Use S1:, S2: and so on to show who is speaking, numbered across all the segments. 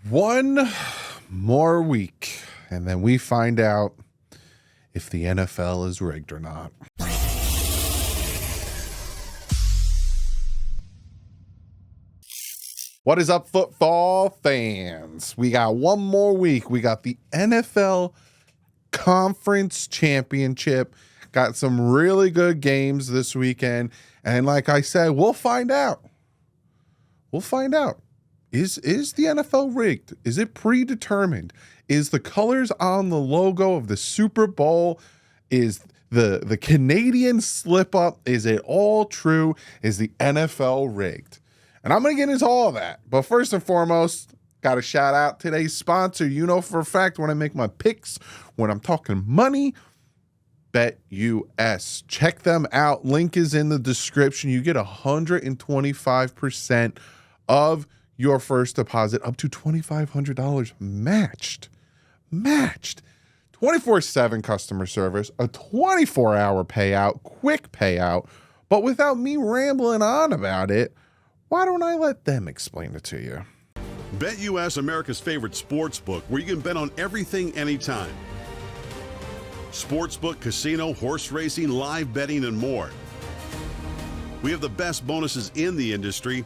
S1: One more week, and then we find out if the NFL is rigged or not. What is up, football fans? We got one more week. We got the NFL Conference Championship. Got some really good games this weekend. And like I said, we'll find out. We'll find out. Is the NFL rigged? Is it predetermined? Is the colors on the logo of the Super Bowl, is the Canadian slip up, is it all true? Is the NFL rigged? And I'm going to get into all of that. But first and foremost, got to shout out today's sponsor. You know for a fact when I make my picks, when I'm talking money, BetUS. Check them out. Link is in the description. You get 125% of your first deposit up to $2,500 matched. 24/7 customer service, a 24-hour payout, quick payout. But without me rambling on about it, why don't I let them explain it to you?
S2: BetUS, America's favorite sports book, where you can bet on everything anytime. Sportsbook, casino, horse racing, live betting, and more. We have the best bonuses in the industry.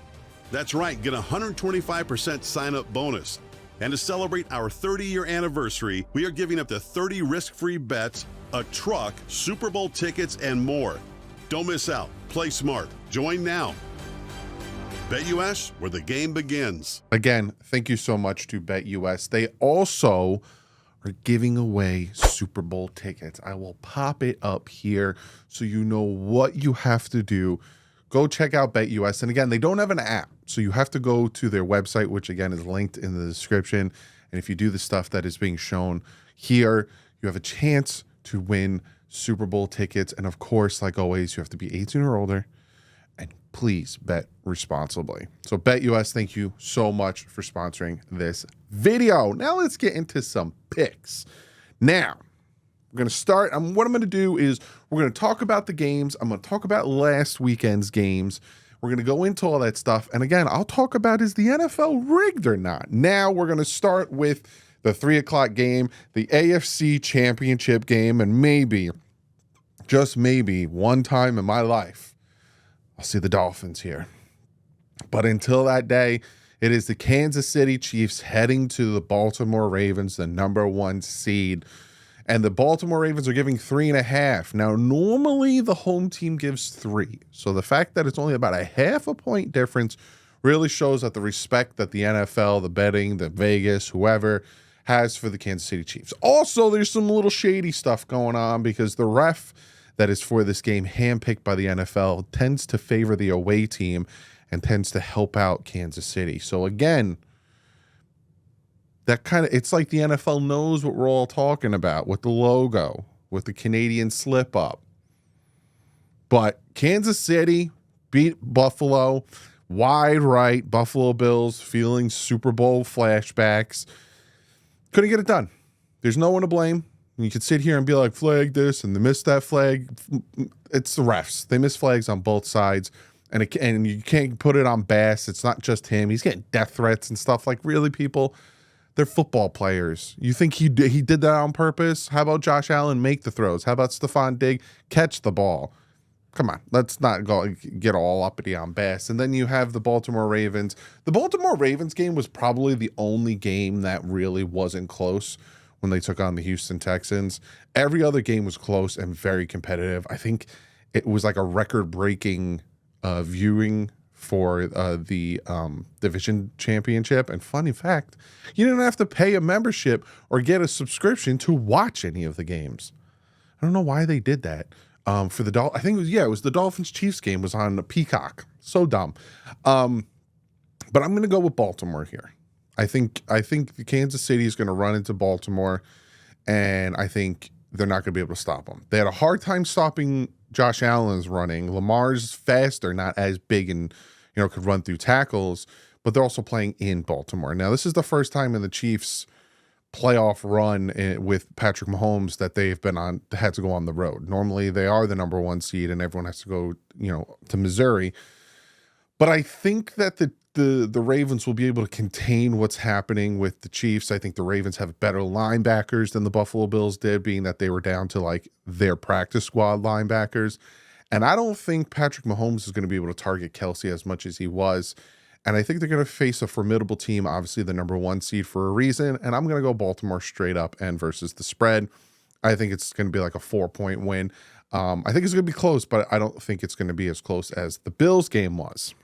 S2: That's right, get a 125% sign-up bonus. And to celebrate our 30-year anniversary, we are giving up to 30 risk-free bets, a truck, Super Bowl tickets, and more. Don't miss out. Play smart. Join now. BetUS, where the game begins.
S1: Again, thank you so much to BetUS. They also are giving away Super Bowl tickets. I will pop it up here so you know what you have to do. Go check out BetUS. And again, they don't have an app, so you have to go to their website, which again is linked in the description. And if you do the stuff that is being shown here, you have a chance to win Super Bowl tickets. And of course, like always, you have to be 18 or older. And please bet responsibly. So BetUS, thank you so much for sponsoring this video. Now let's get into some picks. Now, we're going to start. What I'm going to do is we're going to talk about the games. I'm going to talk about last weekend's games. We're going to go into all that stuff. And again, I'll talk about, is the NFL rigged or not? Now we're going to start with the 3 o'clock game, the AFC Championship game. And maybe, just maybe, one time in my life, I'll see the Dolphins here. But until that day, it is the Kansas City Chiefs heading to the Baltimore Ravens, the number 1 seed. And the Baltimore Ravens are giving 3.5. Now, normally the home team gives 3. So the fact that it's only about a half a point difference really shows that the respect that the NFL, the betting, the Vegas, whoever has for the Kansas City Chiefs. Also, there's some little shady stuff going on because the ref that is for this game, handpicked by the NFL, tends to favor the away team and tends to help out Kansas City. So again, that kind of, it's like the NFL knows what we're all talking about with the logo, with the Canadian slip up. But Kansas City beat Buffalo wide right. Buffalo Bills feeling Super Bowl flashbacks. Couldn't get it done. There's no one to blame. You could sit here and be like, flag this and they missed that flag. It's the refs. They miss flags on both sides. And you can't put it on Bass. It's not just him. He's getting death threats and stuff. Like, really, people? They're football players. You think he did that on purpose? How about Josh Allen make the throws? How about Stephon Diggs catch the ball? Come on, let's not get all uppity on Bass. And then you have the Baltimore Ravens. The Baltimore Ravens game was probably the only game that really wasn't close when they took on the Houston Texans. Every other game was close and very competitive. I think it was like a record-breaking viewing for the division championship. And funny fact, you didn't have to pay a membership or get a subscription to watch any of the games. I don't know why they did that. For the I think it was the Dolphins Chiefs game was on Peacock. So dumb. But I'm going to go with Baltimore here. I think the Kansas City is going to run into Baltimore, and I think they're not going to be able to stop them. They had a hard time stopping Josh Allen's running. Lamar's faster, not as big, and could run through tackles, but they're also playing in Baltimore. Now, this is the first time in the Chiefs' playoff run with Patrick Mahomes that they've had to go on the road. Normally, they are the number 1 seed, and everyone has to go, to Missouri. But I think that the Ravens will be able to contain what's happening with the Chiefs. I think the Ravens have better linebackers than the Buffalo Bills did, being that they were down to like their practice squad linebackers. And I don't think Patrick Mahomes is going to be able to target Kelsey as much as he was. And I think they're going to face a formidable team, obviously the number 1 seed for a reason. And I'm going to go Baltimore straight up and versus the spread. I think it's going to be like a 4-point win. I think it's going to be close, but I don't think it's going to be as close as the Bills game was.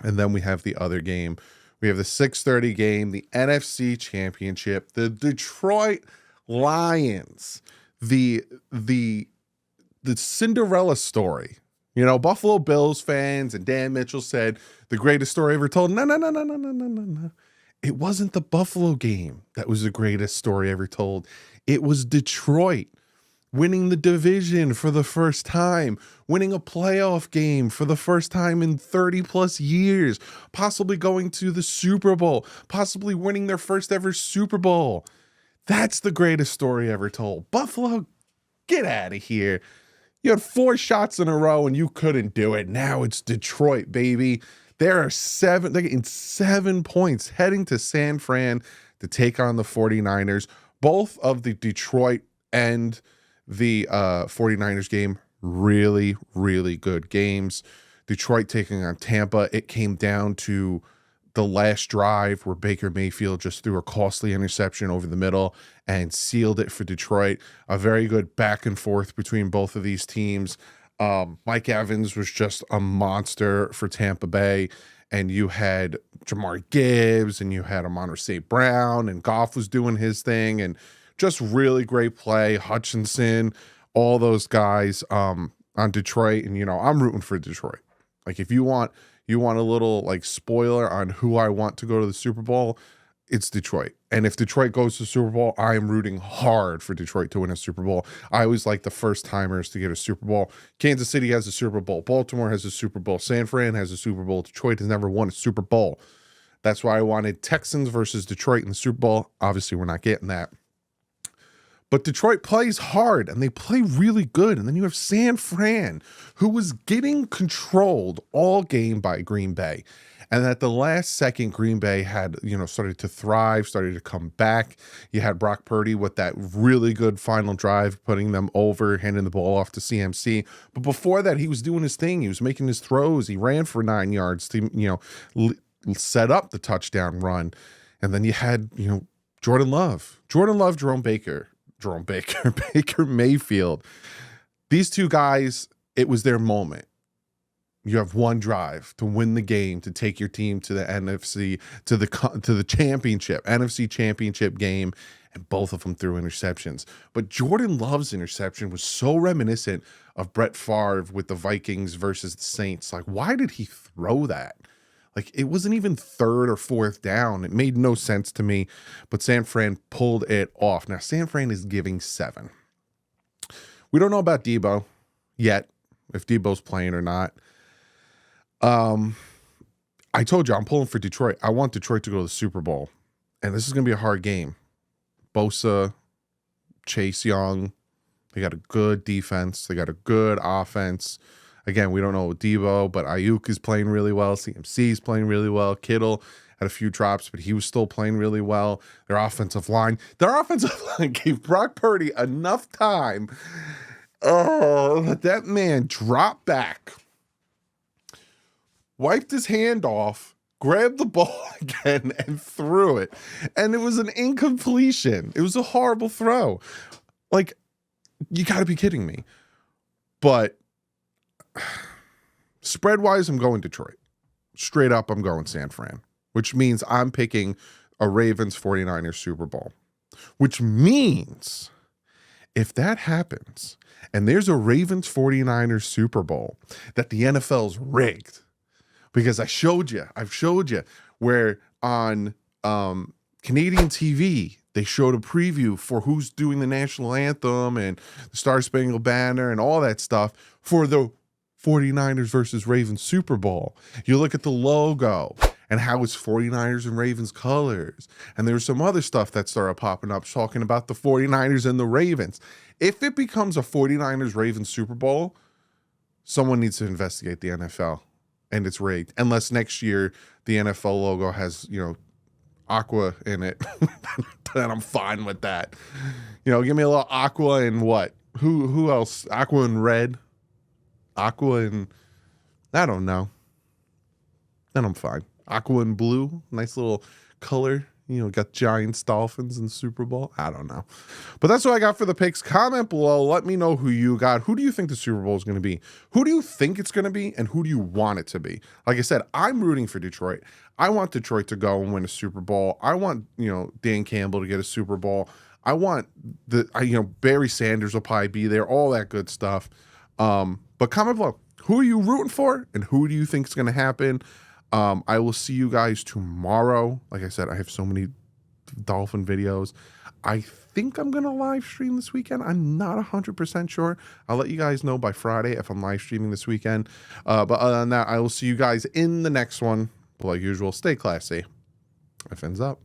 S1: And then we have the other game. We have the 6:30 game, the NFC Championship, the Detroit Lions, the Cinderella story. You know, Buffalo Bills fans and Dan Mitchell said the greatest story ever told. No. It wasn't the Buffalo game that was the greatest story ever told. It was Detroit winning the division for the first time, winning a playoff game for the first time in 30 plus years, possibly going to the Super Bowl, possibly winning their first ever Super Bowl. That's the greatest story ever told. Buffalo, get out of here. You had 4 shots in a row and you couldn't do it. Now it's Detroit, baby. They're getting 7 points heading to San Fran to take on the 49ers. Both of the Detroit and the 49ers game, really, really good games. Detroit taking on Tampa. It came down to the last drive where Baker Mayfield just threw a costly interception over the middle and sealed it for Detroit. A very good back and forth between both of these teams. Mike Evans was just a monster for Tampa Bay. And you had Jamar Gibbs and you had Amon-Ra St. Brown and Goff was doing his thing. And just really great play. Hutchinson, all those guys on Detroit. And, you know, I'm rooting for Detroit. Like, if you want a little, like, spoiler on who I want to go to the Super Bowl, it's Detroit. And if Detroit goes to the Super Bowl, I am rooting hard for Detroit to win a Super Bowl. I always like the first-timers to get a Super Bowl. Kansas City has a Super Bowl. Baltimore has a Super Bowl. San Fran has a Super Bowl. Detroit has never won a Super Bowl. That's why I wanted Texans versus Detroit in the Super Bowl. Obviously, we're not getting that. But Detroit plays hard, and they play really good. And then you have San Fran, who was getting controlled all game by Green Bay. And at the last second, Green Bay had, started to thrive, started to come back. You had Brock Purdy with that really good final drive, putting them over, handing the ball off to CMC. But before that, he was doing his thing. He was making his throws. He ran for 9 yards to, set up the touchdown run. And then you had, Jordan Love, Baker Mayfield. These two guys, it was their moment. You have one drive to win the game, to take your team to the NFC, to the championship, NFC championship game, and both of them threw interceptions. But Jordan Love's interception was so reminiscent of Brett Favre with the Vikings versus the Saints. Like, why did he throw that? Like, it wasn't even 3rd or 4th down. It made no sense to me, but San Fran pulled it off. Now, San Fran is giving 7. We don't know about Debo yet, if Debo's playing or not. I told you I'm pulling for Detroit. I want Detroit to go to the Super Bowl, and this is going to be a hard game. Bosa, Chase Young, they got a good defense. They got a good offense. Again, we don't know with Debo, but Ayuk is playing really well. CMC is playing really well. Kittle had a few drops, but he was still playing really well. Their offensive line gave Brock Purdy enough time. Oh, that man dropped back, wiped his hand off, grabbed the ball again, and threw it. And it was an incompletion. It was a horrible throw. Like, you got to be kidding me. But spread-wise, I'm going Detroit. Straight up, I'm going San Fran, which means I'm picking a Ravens 49ers Super Bowl, which means if that happens and there's a Ravens 49ers Super Bowl, that the NFL's rigged. Because I've showed you where on Canadian TV, they showed a preview for who's doing the national anthem and the Star Spangled Banner and all that stuff for the 49ers versus Ravens Super Bowl. You look at the logo and how it's 49ers and Ravens colors. And there's some other stuff that started popping up talking about the 49ers and the Ravens. If it becomes a 49ers Ravens Super Bowl, someone needs to investigate the NFL. and it's rigged. Unless next year the NFL logo has, aqua in it, then I'm fine with that. Give me a little aqua and what? Who else? Aqua and red, aqua and I don't know. Then I'm fine. Aqua and blue, nice little color. Got Giants, Dolphins in the Super Bowl. I don't know. But that's what I got for the picks. Comment below. Let me know who you got. Who do you think the Super Bowl is going to be? Who do you think it's going to be? And who do you want it to be? Like I said, I'm rooting for Detroit. I want Detroit to go and win a Super Bowl. I want, Dan Campbell to get a Super Bowl. I want Barry Sanders will probably be there. All that good stuff. But comment below. Who are you rooting for? And who do you think is going to happen? I will see you guys tomorrow. Like I said, I have so many Dolphin videos. I think I'm going to live stream this weekend. I'm not 100% sure. I'll let you guys know by Friday if I'm live streaming this weekend. But other than that, I will see you guys in the next one. Like usual, stay classy. FN's up.